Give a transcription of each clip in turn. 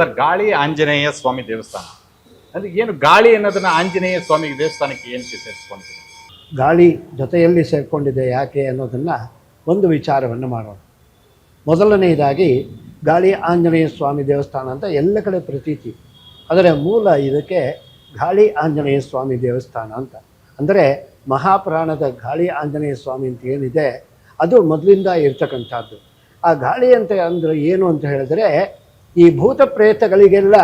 Sir, ಗಾಳಿ ಆಂಜನೇಯ ಸ್ವಾಮಿ ದೇವಸ್ಥಾನ ಅಂದ್ರೆ ಏನು? ಗಾಳಿ ಅನ್ನೋದನ್ನ ಆಂಜನೇಯ ಸ್ವಾಮಿ ದೇವಸ್ಥಾನಕ್ಕೆ ಏನಕ್ಕೆ ಸೇರಿಸ್ಕೊಂಡಿದೆ? ಗಾಳಿ ಜೊತೆಯಲ್ಲಿ ಸೇರಿಕೊಂಡಿದೆ ಯಾಕೆ ಅನ್ನೋದನ್ನು ಒಂದು ವಿಚಾರವನ್ನು ಮಾಡೋಣ. ಮೊದಲನೆಯದಾಗಿ ಗಾಳಿ ಆಂಜನೇಯ ಸ್ವಾಮಿ ದೇವಸ್ಥಾನ ಅಂತ ಎಲ್ಲ ಕಡೆ ಪ್ರತೀತಿ. ಅದರ ಮೂಲ ಇದಕ್ಕೆ ಗಾಳಿ ಆಂಜನೇಯ ಸ್ವಾಮಿ ದೇವಸ್ಥಾನ ಅಂತ. ಅಂದರೆ ಮಹಾಪುರಾಣದ ಗಾಳಿ ಆಂಜನೇಯ ಸ್ವಾಮಿ ಅಂತ ಏನಿದೆ ಅದು ಮೊದಲಿಂದ ಇರ್ತಕ್ಕಂಥದ್ದು. ಆ ಗಾಳಿ ಅಂತ ಅಂದರೆ ಏನು ಅಂತ ಹೇಳಿದ್ರೆ, ಈ ಭೂತ ಪ್ರೇತಗಳಿಗೆಲ್ಲ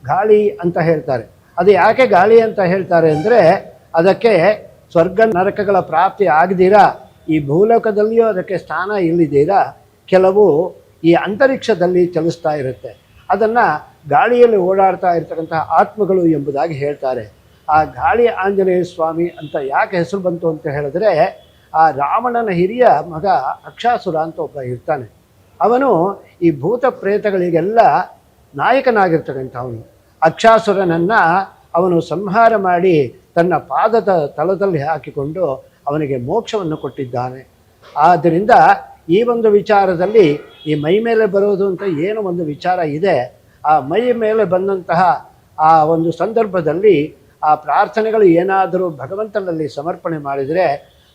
ಗಾಳಿ ಅಂತ ಹೇಳ್ತಾರೆ. ಅದು ಯಾಕೆ ಗಾಳಿ ಅಂತ ಹೇಳ್ತಾರೆ ಅಂದರೆ, ಅದಕ್ಕೆ ಸ್ವರ್ಗ ನರಕಗಳ ಪ್ರಾಪ್ತಿ ಆಗದಿರಾ ಈ ಭೂಲೋಕದಲ್ಲಿಯೂ ಅದಕ್ಕೆ ಸ್ಥಾನ ಇಲ್ಲದಿರಾ ಕೆಲವು ಈ ಅಂತರಿಕ್ಷದಲ್ಲಿ ಚಲಿಸ್ತಾ ಇರುತ್ತೆ. ಅದನ್ನು ಗಾಳಿಯಲ್ಲಿ ಓಡಾಡ್ತಾ ಇರ್ತಕ್ಕಂತಹ ಆತ್ಮಗಳು ಎಂಬುದಾಗಿ ಹೇಳ್ತಾರೆ. ಆ ಗಾಳಿ ಆಂಜನೇಯ ಸ್ವಾಮಿ ಅಂತ ಯಾಕೆ ಹೆಸರು ಬಂತು ಅಂತ ಹೇಳಿದ್ರೆ, ಆ ರಾವಣನ ಹಿರಿಯ ಮಗ ಅಕ್ಷಾಸುರ ಅಂತ ಒಬ್ಬ ಇರ್ತಾನೆ. ಅವನು ಈ ಭೂತ ಪ್ರೇತಗಳಿಗೆಲ್ಲ ನಾಯಕನಾಗಿರ್ತಕ್ಕಂಥವನು. ಅಕ್ಷಾಸುರನನ್ನು ಅವನು ಸಂಹಾರ ಮಾಡಿ ತನ್ನ ಪಾದದ ತಳದಲ್ಲಿ ಹಾಕಿಕೊಂಡು ಅವನಿಗೆ ಮೋಕ್ಷವನ್ನು ಕೊಟ್ಟಿದ್ದಾನೆ. ಆದ್ದರಿಂದ ಈ ಒಂದು ವಿಚಾರದಲ್ಲಿ ಈ ಮೈ ಮೇಲೆ ಬರೋದು ಅಂತ ಏನು ಒಂದು ವಿಚಾರ ಇದೆ, ಆ ಮೈ ಮೇಲೆ ಬಂದಂತಹ ಆ ಒಂದು ಸಂದರ್ಭದಲ್ಲಿ ಆ ಪ್ರಾರ್ಥನೆಗಳು ಏನಾದರೂ ಭಗವಂತನಲ್ಲಿ ಸಮರ್ಪಣೆ ಮಾಡಿದರೆ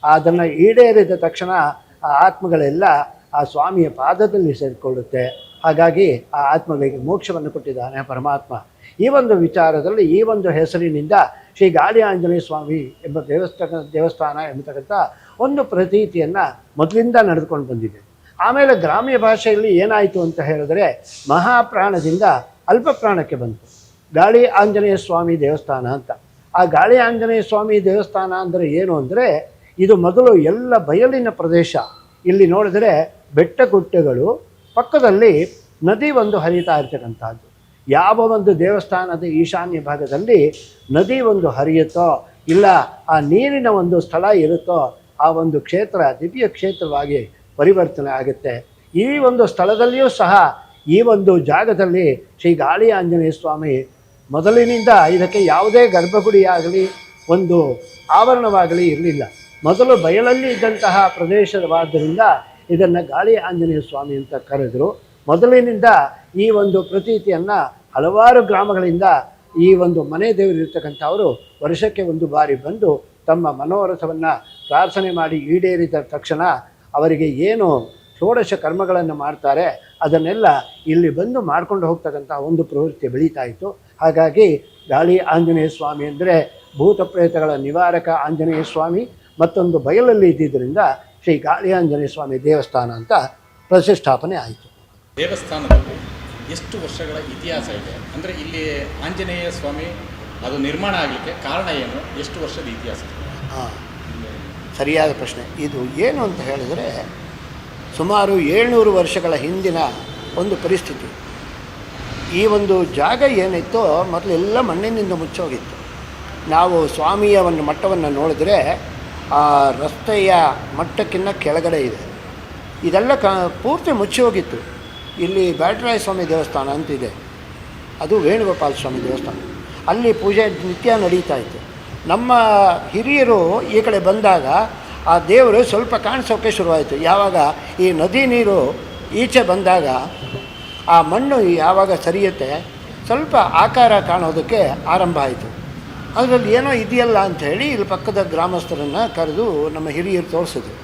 ಅದನ್ನು ಈಡೇರಿದ ತಕ್ಷಣ ಆ ಆತ್ಮಗಳೆಲ್ಲ ಆ ಸ್ವಾಮಿಯ ಪಾದದಲ್ಲಿ ಸೇರಿಕೊಳ್ಳುತ್ತೆ. ಹಾಗಾಗಿ ಆ ಆತ್ಮಗಳಿಗೆ ಮೋಕ್ಷವನ್ನು ಕೊಟ್ಟಿದ್ದಾನೆ ಪರಮಾತ್ಮ. ಈ ಒಂದು ವಿಚಾರದಲ್ಲಿ ಈ ಒಂದು ಹೆಸರಿನಿಂದ ಶ್ರೀ ಗಾಳಿ ಆಂಜನೇಯ ಸ್ವಾಮಿ ಎಂಬ ದೇವಸ್ಥಾನ ಎಂಬತಕ್ಕಂಥ ಒಂದು ಪ್ರತೀತಿಯನ್ನು ಮೊದಲಿಂದ ನಡೆದುಕೊಂಡು ಬಂದಿದೆ. ಆಮೇಲೆ ಗ್ರಾಮ್ಯ ಭಾಷೆಯಲ್ಲಿ ಏನಾಯಿತು ಅಂತ ಹೇಳಿದ್ರೆ, ಮಹಾಪ್ರಾಣದಿಂದ ಅಲ್ಪ ಪ್ರಾಣಕ್ಕೆ ಬಂತು ಗಾಳಿ ಆಂಜನೇಯ ಸ್ವಾಮಿ ದೇವಸ್ಥಾನ ಅಂತ. ಆ ಗಾಳಿ ಆಂಜನೇಯ ಸ್ವಾಮಿ ದೇವಸ್ಥಾನ ಅಂದರೆ ಏನು ಅಂದರೆ, ಇದು ಮೊದಲು ಎಲ್ಲ ಬಯಲಿನ ಪ್ರದೇಶ. ಇಲ್ಲಿ ನೋಡಿದರೆ ಬೆಟ್ಟ ಗುಡ್ಡಗಳು, ಪಕ್ಕದಲ್ಲಿ ನದಿ ಒಂದು ಹರಿತಾ ಇರ್ತಕ್ಕಂಥದ್ದು. ಯಾವ ಒಂದು ದೇವಸ್ಥಾನದ ಈಶಾನ್ಯ ಭಾಗದಲ್ಲಿ ನದಿ ಒಂದು ಹರಿಯುತ್ತೋ ಇಲ್ಲ ಆ ನೀರಿನ ಒಂದು ಸ್ಥಳ ಇರುತ್ತೋ ಆ ಒಂದು ಕ್ಷೇತ್ರ ದಿವ್ಯ ಕ್ಷೇತ್ರವಾಗಿ ಪರಿವರ್ತನೆ ಆಗುತ್ತೆ. ಈ ಒಂದು ಸ್ಥಳದಲ್ಲಿಯೂ ಸಹ ಈ ಒಂದು ಜಾಗದಲ್ಲಿ ಶ್ರೀ ಗಾಳಿ ಆಂಜನೇಯ ಸ್ವಾಮಿ ಮೊದಲಿನಿಂದ ಇದಕ್ಕೆ ಯಾವುದೇ ಗರ್ಭಗುಡಿಯಾಗಲಿ ಒಂದು ಆವರಣವಾಗಲಿ ಇರಲಿಲ್ಲ. ಮೊದಲು ಬಯಲಲ್ಲಿ ಇದ್ದಂತಹ ಪ್ರದೇಶವಾದ್ದರಿಂದ ಇದನ್ನು ಗಾಳಿ ಆಂಜನೇಯ ಸ್ವಾಮಿ ಅಂತ ಕರೆದರು. ಮೊದಲಿನಿಂದ ಈ ಒಂದು ಪ್ರತೀತಿಯನ್ನು ಹಲವಾರು ಗ್ರಾಮಗಳಿಂದ ಈ ಒಂದು ಮನೆ ದೇವರು ಇರ್ತಕ್ಕಂಥವರು ವರ್ಷಕ್ಕೆ ಒಂದು ಬಾರಿ ಬಂದು ತಮ್ಮ ಮನೋರಥವನ್ನು ಪ್ರಾರ್ಥನೆ ಮಾಡಿ ಈಡೇರಿದ ತಕ್ಷಣ ಅವರಿಗೆ ಏನು ಷೋಡಶ ಕರ್ಮಗಳನ್ನು ಮಾಡ್ತಾರೆ ಅದನ್ನೆಲ್ಲ ಇಲ್ಲಿ ಬಂದು ಮಾಡ್ಕೊಂಡು ಹೋಗ್ತಕ್ಕಂಥ ಒಂದು ಪ್ರವೃತ್ತಿ ಬೆಳೀತಾ ಇತ್ತು. ಹಾಗಾಗಿ ಗಾಳಿ ಆಂಜನೇಯ ಸ್ವಾಮಿ ಅಂದರೆ ಭೂತ ಪ್ರೇತಗಳ ನಿವಾರಕ ಆಂಜನೇಯ ಸ್ವಾಮಿ, ಮತ್ತೊಂದು ಬಯಲಲ್ಲಿ ಇದ್ದಿದ್ದರಿಂದ ಶ್ರೀ ಗಾಳಿ ಆಂಜನೇಯ ಸ್ವಾಮಿ ದೇವಸ್ಥಾನ ಅಂತ ಪ್ರತಿಷ್ಠಾಪನೆ ಆಯಿತು. ದೇವಸ್ಥಾನದಲ್ಲಿ ಎಷ್ಟು ವರ್ಷಗಳ ಇತಿಹಾಸ ಇದೆ? ಅಂದರೆ ಇಲ್ಲಿ ಆಂಜನೇಯ ಸ್ವಾಮಿ ಅದು ನಿರ್ಮಾಣ ಆಗಲಿಕ್ಕೆ ಕಾರಣ ಏನು? ಎಷ್ಟು ವರ್ಷದ ಇತಿಹಾಸ? ಸರಿಯಾದ ಪ್ರಶ್ನೆ. ಇದು ಏನು ಅಂತ ಹೇಳಿದರೆ, ಸುಮಾರು 700 ವರ್ಷಗಳ ಹಿಂದಿನ ಒಂದು ಪರಿಸ್ಥಿತಿ. ಈ ಒಂದು ಜಾಗ ಏನಿತ್ತೋ ಮೊದಲೆಲ್ಲ ಮಣ್ಣಿನಿಂದ ಮುಚ್ಚೋಗಿತ್ತು. ನಾವು ಸ್ವಾಮಿಯ ಒಂದು ಮಟ್ಟವನ್ನು ನೋಡಿದ್ರೆ ಆ ರಸ್ತೆಯ ಮಟ್ಟಕ್ಕಿಂತ ಕೆಳಗಡೆ ಇದೆ. ಇದೆಲ್ಲ ಪೂರ್ತಿ ಮುಚ್ಚಿ ಹೋಗಿತ್ತು. ಇಲ್ಲಿ ಬ್ಯಾಟರಾಯ ಸ್ವಾಮಿ ದೇವಸ್ಥಾನ ಅಂತಿದೆ, ಅದು ವೇಣುಗೋಪಾಲ ಸ್ವಾಮಿ ದೇವಸ್ಥಾನ. ಅಲ್ಲಿ ಪೂಜೆ ನಿತ್ಯ ನಡೀತಾ ಇತ್ತು. ನಮ್ಮ ಹಿರಿಯರು ಈ ಕಡೆ ಬಂದಾಗ ಆ ದೇವರು ಸ್ವಲ್ಪ ಕಾಣಿಸೋಕ್ಕೆ ಶುರುವಾಯಿತು. ಯಾವಾಗ ಈ ನದಿ ನೀರು ಈಚೆ ಬಂದಾಗ ಆ ಮಣ್ಣು ಯಾವಾಗ ಸರಿಯುತ್ತೆ ಸ್ವಲ್ಪ ಆಕಾರ ಕಾಣೋದಕ್ಕೆ ಆರಂಭ ಆಯಿತು. ಅದರಲ್ಲಿ ಏನೋ ಇದೆಯಲ್ಲ ಅಂಥೇಳಿ ಇಲ್ಲಿ ಪಕ್ಕದ ಗ್ರಾಮಸ್ಥರನ್ನು ಕರೆದು ನಮ್ಮ ಹಿರಿಯರು ತೋರಿಸಿದ್ರು.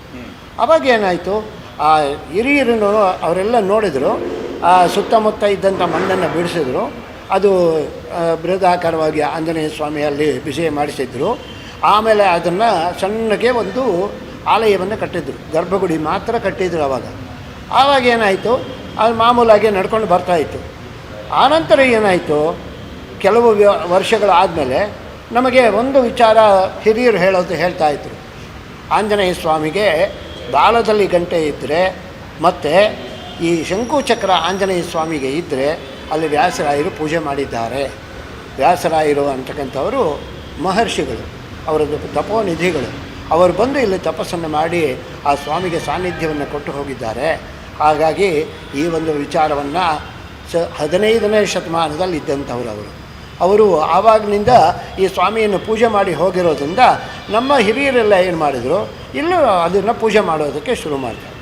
ಆವಾಗ ಏನಾಯಿತು, ಆ ಹಿರಿಯರನ್ನು ಅವರೆಲ್ಲ ನೋಡಿದರು. ಆ ಸುತ್ತಮುತ್ತ ಇದ್ದಂಥ ಮಣ್ಣನ್ನು ಬಿಡಿಸಿದ್ರು. ಅದು ಬೃಹದಾಕಾರವಾಗಿ ಆಂಜನೇಯ ಸ್ವಾಮಿಯಲ್ಲಿ ಬಿಸಿ ಮಾಡಿಸಿದ್ರು. ಆಮೇಲೆ ಅದನ್ನು ಸಣ್ಣಗೆ ಒಂದು ಆಲಯವನ್ನು ಕಟ್ಟಿದ್ರು, ಗರ್ಭಗುಡಿ ಮಾತ್ರ ಕಟ್ಟಿದ್ರು. ಆವಾಗ ಏನಾಯಿತು, ಅದು ಮಾಮೂಲಾಗಿ ನಡ್ಕೊಂಡು ಬರ್ತಾಯಿತ್ತು. ಆನಂತರ ಏನಾಯಿತು, ಕೆಲವು ವರ್ಷಗಳಾದಮೇಲೆ ನಮಗೆ ಒಂದು ವಿಚಾರ ಹಿರಿಯರು ಹೇಳ್ತಾಯಿದ್ರು. ಆಂಜನೇಯ ಸ್ವಾಮಿಗೆ ಬಾಲದಲ್ಲಿ ಗಂಟೆ ಇದ್ದರೆ ಮತ್ತು ಈ ಶಂಕುಚಕ್ರ ಆಂಜನೇಯ ಸ್ವಾಮಿಗೆ ಇದ್ದರೆ ಅಲ್ಲಿ ವ್ಯಾಸರಾಯರು ಪೂಜೆ ಮಾಡಿದ್ದಾರೆ. ವ್ಯಾಸರಾಯರು ಅಂತಕ್ಕಂಥವರು ಮಹರ್ಷಿಗಳು, ಅವರದ್ದು ತಪೋನಿಧಿಗಳು. ಅವರು ಬಂದು ಇಲ್ಲಿ ತಪಸ್ಸನ್ನು ಮಾಡಿ ಆ ಸ್ವಾಮಿಗೆ ಸಾನ್ನಿಧ್ಯವನ್ನು ಕೊಟ್ಟು ಹೋಗಿದ್ದಾರೆ. ಹಾಗಾಗಿ ಈ ಒಂದು ವಿಚಾರವನ್ನು 15ನೇ ಶತಮಾನದಲ್ಲಿ ಇದ್ದಂಥವರು ಅವರು ಆವಾಗಲಿಂದ ಈ ಸ್ವಾಮಿಯನ್ನು ಪೂಜೆ ಮಾಡಿ ಹೋಗಿರೋದ್ರಿಂದ ನಮ್ಮ ಹಿರಿಯರೆಲ್ಲ ಏನು ಮಾಡಿದರು, ಇಲ್ಲೂ ಅದನ್ನು ಪೂಜೆ ಮಾಡೋದಕ್ಕೆ ಶುರು ಮಾಡಿದ್ರು.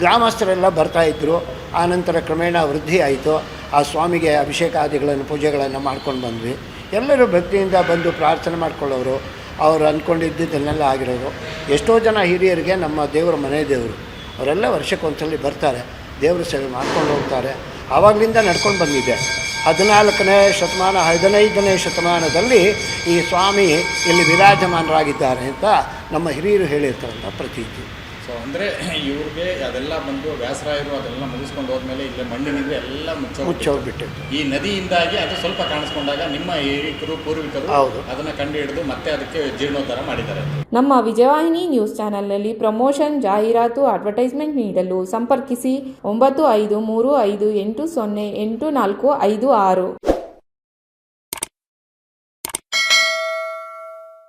ಗ್ರಾಮಸ್ಥರೆಲ್ಲ ಬರ್ತಾಯಿದ್ರು. ಆನಂತರ ಕ್ರಮೇಣ ವೃದ್ಧಿ ಆಯಿತು. ಆ ಸ್ವಾಮಿಗೆ ಅಭಿಷೇಕಾದಿಗಳನ್ನು ಪೂಜೆಗಳನ್ನು ಮಾಡ್ಕೊಂಡು ಬಂದ್ವಿ. ಎಲ್ಲರೂ ಭಕ್ತಿಯಿಂದ ಬಂದು ಪ್ರಾರ್ಥನೆ ಮಾಡ್ಕೊಳ್ಳೋರು, ಅವರು ಅಂದ್ಕೊಂಡಿದ್ದನ್ನೆಲ್ಲ ಆಗಿರೋರು. ಎಷ್ಟೋ ಜನ ಹಿರಿಯರಿಗೆ ನಮ್ಮ ದೇವರು ಮನೆ ದೇವರು, ಅವರೆಲ್ಲ ವರ್ಷಕ್ಕೊಂದ್ಸಲಿ ಬರ್ತಾರೆ, ದೇವರ ಸೇವೆ ಮಾಡ್ಕೊಂಡು ಹೋಗ್ತಾರೆ. ಆವಾಗಲಿಂದ ನಡ್ಕೊಂಡು ಬಂದಿದೆ. 14ನೇ ಶತಮಾನ 15ನೇ ಶತಮಾನದಲ್ಲಿ ಈ ಸ್ವಾಮಿ ಇಲ್ಲಿ ವಿರಾಜಮಾನರಾಗಿದ್ದಾರೆ ಅಂತ ನಮ್ಮ ಹಿರಿಯರು ಹೇಳಿರ್ತಾರಂಥ ಪ್ರತೀತಿ. ಸೊ ಅಂದರೆ ಇವ್ರಿಗೆ ಅದೆಲ್ಲ ಬಂದು ವ್ಯಾಸರಾಯರು ಅದೆಲ್ಲ ಮುಗಿಸ್ಕೊಂಡು ಹೋದ್ಮೇಲೆ ಇಲ್ಲೇ ಮಣ್ಣಿನಿಂದ ಎಲ್ಲ ಮುಚ್ಚೋಗ್ಬಿಟ್ಟು ಈ ನದಿಯಿಂದಾಗಿ ಅದು ಸ್ವಲ್ಪ ಕಾಣಿಸ್ಕೊಂಡಾಗ ನಿಮ್ಮ ಹಿರಿಕರು ಪೂರ್ವಿಕರು ಅದನ್ನು ಕಂಡು ಹಿಡಿದು ಮತ್ತೆ ಅದಕ್ಕೆ ಜೀರ್ಣೋದ್ಧಾರ ಮಾಡಿದ್ದಾರೆ. ನಮ್ಮ ವಿಜಯವಾಹಿನಿ ನ್ಯೂಸ್ ಚಾನೆಲ್ನಲ್ಲಿ ಪ್ರಮೋಷನ್, ಜಾಹೀರಾತು, ಅಡ್ವರ್ಟೈಸ್ಮೆಂಟ್ ನೀಡಲು ಸಂಪರ್ಕಿಸಿ 9535808456.